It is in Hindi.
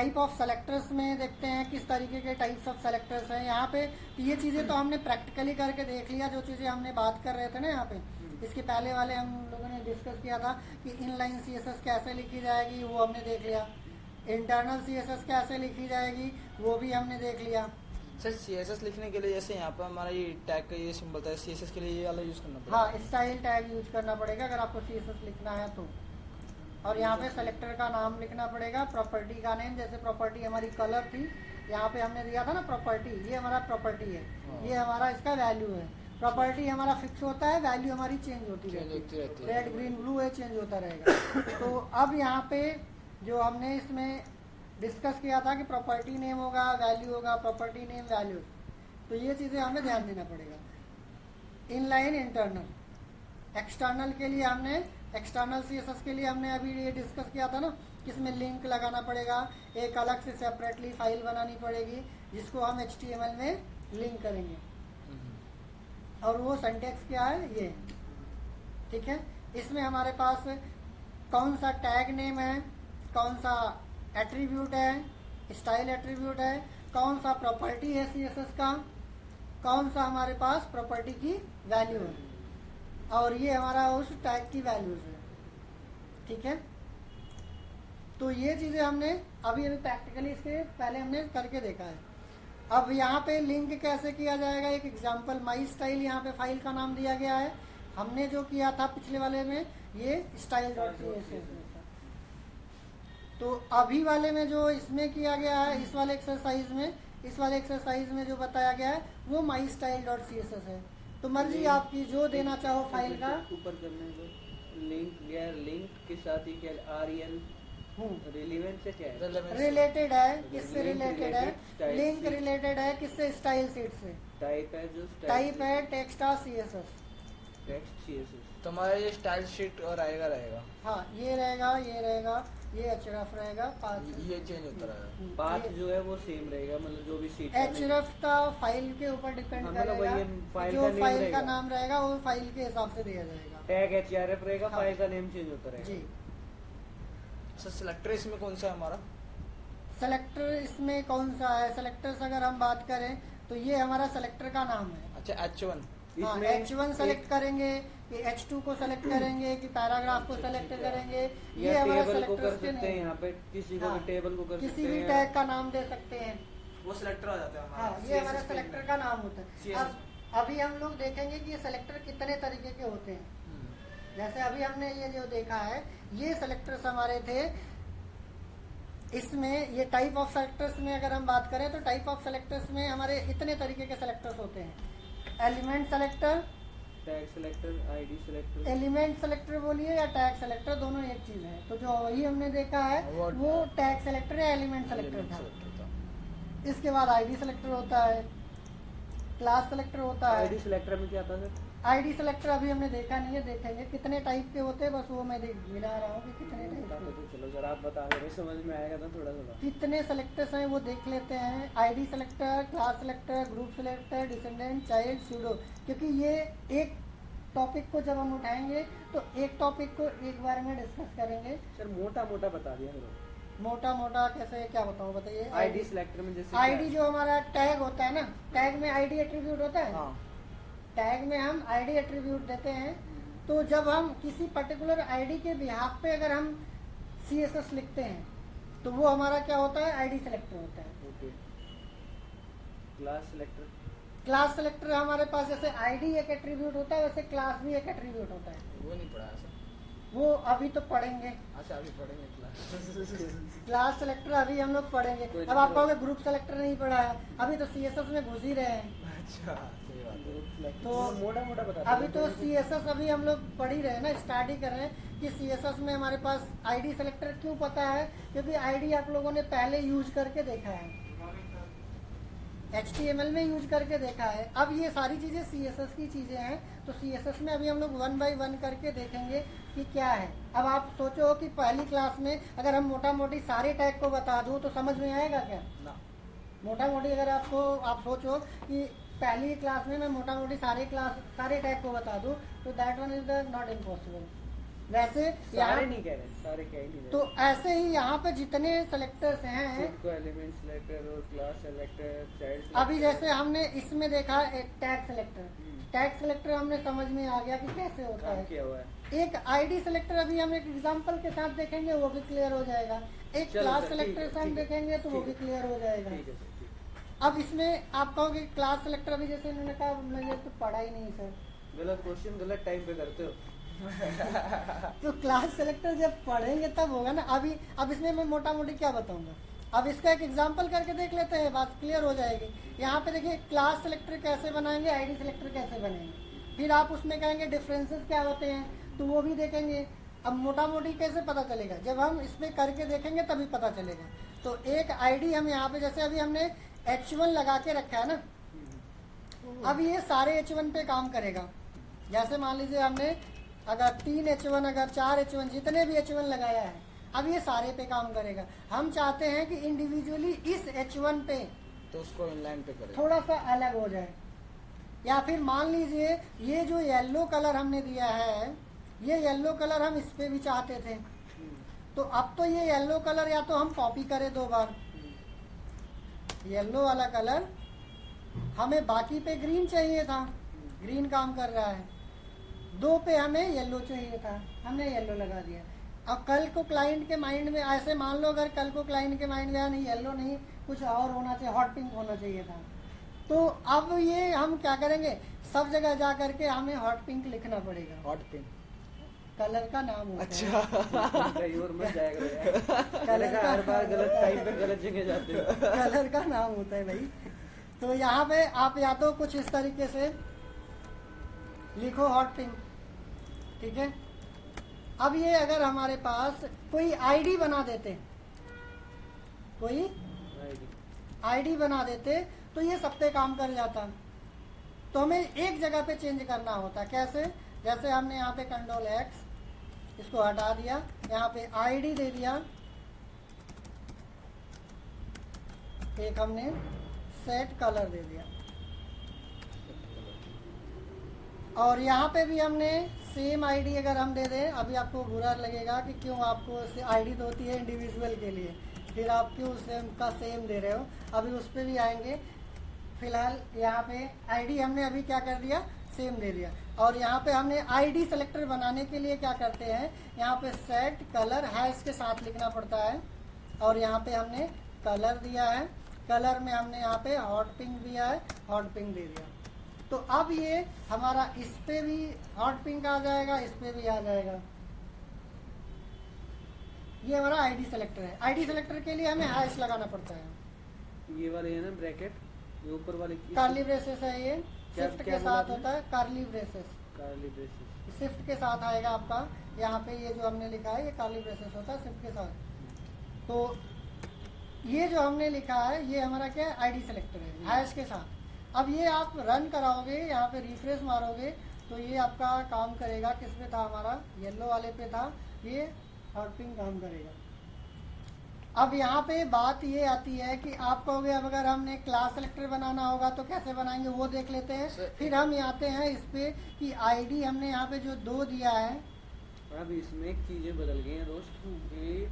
टाइप ऑफ सेलेक्टर्स में देखते हैं किस तरीके के टाइप्स ऑफ सेलेक्टर्स हैं यहाँ पे। ये चीज़ें तो हमने प्रैक्टिकली करके देख लिया, जो चीज़ें हमने बात कर रहे थे ना यहाँ पे। इसके पहले वाले हम लोगों ने डिस्कस किया था कि इनलाइन सीएसएस कैसे लिखी जाएगी, वो हमने देख लिया। इंटरनल सीएसएस कैसे लिखी जाएगी वो भी हमने देख लिया। सर सीएसएस लिखने के लिए जैसे यहाँ पर हमारा ये टैग का ये सिंबल था, सीएसएस के लिए ये वाला यूज करना पड़ेगा। हाँ, स्टाइल टैग यूज करना पड़ेगा अगर आपको सीएसएस लिखना है तो। और यहाँ पे सेलेक्टर का नाम लिखना पड़ेगा, प्रॉपर्टी का नेम। जैसे प्रॉपर्टी हमारी कलर थी, यहाँ पे हमने दिया था ना प्रॉपर्टी, ये हमारा प्रॉपर्टी है, ये हमारा इसका वैल्यू है। प्रॉपर्टी हमारा फिक्स होता है, वैल्यू हमारी चेंज होती रहती है। रेड ग्रीन ब्लू है, चेंज होता रहेगा। तो अब यहाँ पे जो हमने इसमें डिस्कस किया था कि प्रॉपर्टी नेम होगा, वैल्यू होगा, प्रॉपर्टी नेम वैल्यू, तो ये चीज़ें हमें ध्यान देना पड़ेगा। इनलाइन, इंटरनल, एक्सटर्नल के लिए हमने, एक्सटर्नल सीएसएस के लिए हमने अभी ये डिस्कस किया था ना कि इसमें लिंक लगाना पड़ेगा, एक अलग से सेपरेटली फाइल बनानी पड़ेगी जिसको हम HTML में लिंक करेंगे। और वो सिंटैक्स क्या है ये, ठीक है। इसमें हमारे पास कौन सा टैग नेम है, कौन सा एट्रीब्यूट है, स्टाइल एट्रीब्यूट है, कौन सा प्रॉपर्टी है सीएसएस का, कौन सा हमारे पास प्रॉपर्टी की वैल्यू है, और ये हमारा उस टैग की वैल्यूज है, ठीक है। तो ये चीज़ें हमने अभी प्रैक्टिकली इसके पहले हमने करके देखा है। अब यहाँ पे लिंक कैसे किया जाएगा, एक एग्जांपल, माई स्टाइल यहाँ पे फाइल का नाम दिया गया है। हमने जो किया था पिछले वाले में ये style.css था। तो अभी वाले में जो इसमें किया गया है, इस वाले एक्सरसाइज में जो बताया गया है वो माई style.css है। तो मर्जी आपकी जो देना चाहो फाइल का। ऊपर करने को लिंक के साथ ही क्या REL रिलेवेंट से क्या है, रिलेटेड है, किससे रिलेटेड है, लिंक रिलेटेड है किससे, स्टाइल शीट से। टाइप है जो टाइप है टेक्स्ट सीएसएस, टेक्स्ट CSS। तो हमारा ये स्टाइल शीट और रहेगा। हाँ, ये रहेगा, ये रहेगा, ये href रहेगा, पाथ ये चेंज होता रहेगा। पाथ जो है वो सेम रहेगा, मतलब जो भी शीट href का फाइल के ऊपर डिपेंड करेगा, जो फाइल का नाम रहेगा वो फाइल के हिसाब से दिया जाएगा। टैग href रहेगा, फाइल का नेम चेंज होता रहेगा जी। सर सिलेक्टर इसमें कौन सा है हमारा? सेलेक्टर इसमें कौन सा है, सेलेक्टर्स अगर हम बात करें तो ये हमारा सेलेक्टर का नाम है। अच्छा H1। हाँ, H1 सेलेक्ट करेंगे कि H2 को सेलेक्ट करेंगे कि पैराग्राफ को सेलेक्ट करेंगे, ये हमारा सेलेक्टर्स के सकते हैं। यहाँ पे किसी को भी टेबल को कर सकते हैं, किसी भी टैग का नाम दे सकते हैं, वो सिलेक्टर आ जाता है हमारा। हाँ, ये हमारा सेलेक्टर का नाम होता है। अब अभी हम लोग देखेंगे कि ये सेलेक्टर कितने तरीके के होते हैं। जैसे अभी हमने ये जो देखा है, ये सेलेक्टर्स हमारे थे। इसमें ये टाइप ऑफ सेलेक्टर्स में अगर हम बात करें तो टाइप ऑफ सेलेक्टर्स में हमारे इतने तरीके के सेलेक्टर्स होते हैं। Element selector, tag selector, ID selector. Element selector बोलिए या टैग सेलेक्टर, दोनों एक चीज है। तो जो वही हमने देखा है वो टैग सेलेक्टर या एलिमेंट सेलेक्टर था। इसके बाद ID सेलेक्टर होता है, क्लास सेलेक्टर होता है। ID सेलेक्टर में क्या आता है? ID सेलेक्टर अभी हमने देखा नहीं है, देखेंगे कितने टाइप के होते हैं, बस वो मैं मिला रहा हूँ कि कितने टाइप के। तो चलो जरा आप बता दे, समझ में आएगा तो थोड़ा थोड़ा। कितने सेलेक्टर्स हैं वो देख लेते हैं। ID selector, class selector, group selector, descendant, child, pseudo. क्योंकि ये एक टॉपिक को जब हम उठाएंगे तो एक टॉपिक को एक बार में डिस्कस करेंगे। सर मोटा मोटा बता दिया करो। मोटा मोटा कैसे, क्या बताऊँ, बताइए। ID सेलेक्टर में जैसे ID जो हमारा टैग होता है ना, टैग में ID एट्रीब्यूट होता है। हाँ। टैग में हम ID एट्रीब्यूट देते हैं। तो जब हम किसी पर्टिकुलर ID के बिहाफ पे अगर हम CSS लिखते हैं तो वो हमारा क्या होता है, ID सेलेक्टर होता है। Okay. Class selector, class selector हमारे पास जैसे ID एक एट्रीब्यूट होता है, वैसे क्लास भी एक एट्रीब्यूट होता है। वो नहीं पढ़ा सर। वो अभी तो पढ़ेंगे। अच्छा अभी पढ़ेंगे क्लास। क्लास सेलेक्टर अभी हम लोग पढ़ेंगे। अब आप कहोगे ग्रुप सेलेक्टर नहीं पढ़ा है, अभी तो CSS में घुस ही रहे हैं। अच्छा सही बात है। तो मोटा मोटा बता। अभी तो CSS अभी हम लोग पढ़ ही रहे हैं ना, स्टार्ट ही कर रहे हैं कि CSS में हमारे पास ID सेलेक्टर क्यों पता है, क्योंकि ID आप लोगों ने पहले यूज करके देखा है, HTML में यूज करके देखा है। अब ये सारी चीजें CSS की चीजें हैं, तो CSS में अभी हम लोग 1 बाय 1 करके देखेंगे कि क्या है। अब आप सोचो कि पहली क्लास में अगर हम मोटा मोटी सारे टैग को बता दूं तो समझ में आएगा क्या? ना। मोटा मोटी अगर आप सोचो कि पहली क्लास में मैं मोटा मोटी सारे टैग को बता दूं तो that one is the not impossible. वैसे सारे यहाँ नहीं कह रहे, सारे क्या ही नहीं तो ऐसे ही यहाँ पे जितने सेलेक्टर्स हैं, को एलिमेंट सेलेक्टर और क्लास सेलेक्टर, चाइल्ड अभी जैसे हमने इसमें देखा एक टैग सेलेक्टर, टैग सेलेक्टर हमने समझ में आ गया कि कैसे होता काम है। किया हुआ है। एक आईडी सेलेक्टर अभी हम एक एग्जांपल के साथ देखेंगे, वो भी क्लियर हो जाएगा। एक चलो क्लास सर, ठीक सेलेक्टर है, से हम ठीक है, देखेंगे तो वो ठीक भी है। क्लियर हो जाएगा। ठीक है सर, ठीक अब इसमें आप कहोगे क्लास सेलेक्टर, अभी जैसे इन्होंने कहा मैंने तो पढ़ा ही नहीं सर, है। गलत क्वेश्चन गलत टाइम पे करते हो। तो क्लास सेलेक्टर जब पढ़ेंगे तब होगा ना। अभी अब इसमें मैं मोटा मोटी क्या बताऊंगा, अब इसका एक एग्जांपल करके देख लेते हैं, बात क्लियर हो जाएगी। यहाँ पे देखिए क्लास सेलेक्टर कैसे बनाएंगे, आईडी सेलेक्टर कैसे बनेंगे, फिर आप उसमें कहेंगे डिफरेंसेस क्या होते हैं तो वो भी देखेंगे। अब मोटा मोटी कैसे पता चलेगा, जब हम इसमें करके देखेंगे तभी पता चलेगा। तो एक आईडी हम यहाँ पे जैसे अभी हमने H1 लगा के रखा है ना, अब ये सारे H1 पे काम करेगा। जैसे मान लीजिए हमने अगर 3 H1 अगर 4 H1 जितने भी H1 लगाया है, अब ये सारे पे काम करेगा। हम चाहते हैं कि इंडिविजुअली इस H1 पे तो उसको इनलाइन पे करें। थोड़ा सा अलग हो जाए, या फिर मान लीजिए ये जो येलो कलर हमने दिया है, ये येलो कलर हम इस पे भी चाहते थे, तो अब तो ये येलो कलर या तो हम कॉपी करें 2 बार, येलो वाला कलर हमें बाकी पे ग्रीन चाहिए था, ग्रीन काम कर रहा है, 2 पे हमें येलो चाहिए था, हमने येलो लगा दिया। अब कल को क्लाइंट के माइंड में ऐसे मान लो, अगर कल को क्लाइंट के माइंड में नहीं येलो नहीं कुछ और होना चाहिए, हॉट पिंक होना चाहिए था, तो अब ये हम क्या करेंगे, सब जगह जा करके हमें हॉट पिंक लिखना पड़ेगा। हॉट पिंक कलर का नाम होता है। अच्छा कहीं और मत जाएगा यार। कलर का हर बार गलत टाइम पे गलत जगह जाते हो। कलर का नाम होता है भाई। तो यहाँ पे आप या तो कुछ इस तरीके से लिखो हॉट पिंक, ठीक है। अब ये अगर हमारे पास कोई आईडी बना देते, कोई आईडी बना देते तो ये सब पे काम कर जाता। तो हमें एक जगह पे चेंज करना होता। कैसे, जैसे हमने यहाँ पे कंट्रोल X इसको हटा दिया, यहाँ पे आईडी दे दिया, एक हमने सेट कलर दे दिया, और यहाँ पे भी हमने सेम आईडी अगर हम दे दें, अभी आपको बुरा लगेगा कि क्यों आपको आईडी तो होती है इंडिविजुअल के लिए, फिर आप क्यों सेम का सेम दे रहे हो, अभी उस पर भी आएंगे। फिलहाल यहाँ पे आईडी हमने अभी क्या कर दिया, सेम दे दिया। और यहाँ पे हमने आईडी सेलेक्टर बनाने के लिए क्या करते हैं, यहाँ पे सेट कलर हैश के साथ लिखना पड़ता है, और यहाँ पे हमने कलर दिया है, कलर में हमने यहाँ पे हॉट पिंक दिया है, हॉट पिंक दे दिया। तो अब ये हमारा इस पे भी हॉट पिंक आ जाएगा, इस पे भी आ जाएगा। ये हमारा आईडी सेलेक्टर है। आईडी सेलेक्टर के लिए हमें हैश लगाना पड़ता है। ये वाले है ना ब्रैकेट, ये ऊपर वाले कार्ली ब्रेसेस है, ये शिफ्ट के साथ होता है कार्ली ब्रेसेस, कार्ली ब्रेसेस शिफ्ट के साथ आएगा आपका। यहाँ पे ये जो हमने लिखा है ये कार्ली ब्रेसेस होता है शिफ्ट के साथ। तो ये जो हमने लिखा है ये हमारा क्या है, आईडी सेलेक्टर है हैश के साथ। अब ये आप रन कराओगे, यहाँ पे रिफ्रेश मारोगे तो ये आपका काम करेगा। किस पे था हमारा, येलो वाले पे था, ये हॉट पिंक काम करेगा। अब यहाँ पे बात ये आती है कि आप कहोगे अब अगर हमने क्लास सेलेक्टर बनाना होगा तो कैसे बनाएंगे, वो देख लेते हैं। फिर हम आते हैं इस पे कि आईडी हमने यहाँ पे जो 2 दिया है, अब इसमें चीजें बदल गई हैं दोस्त। ये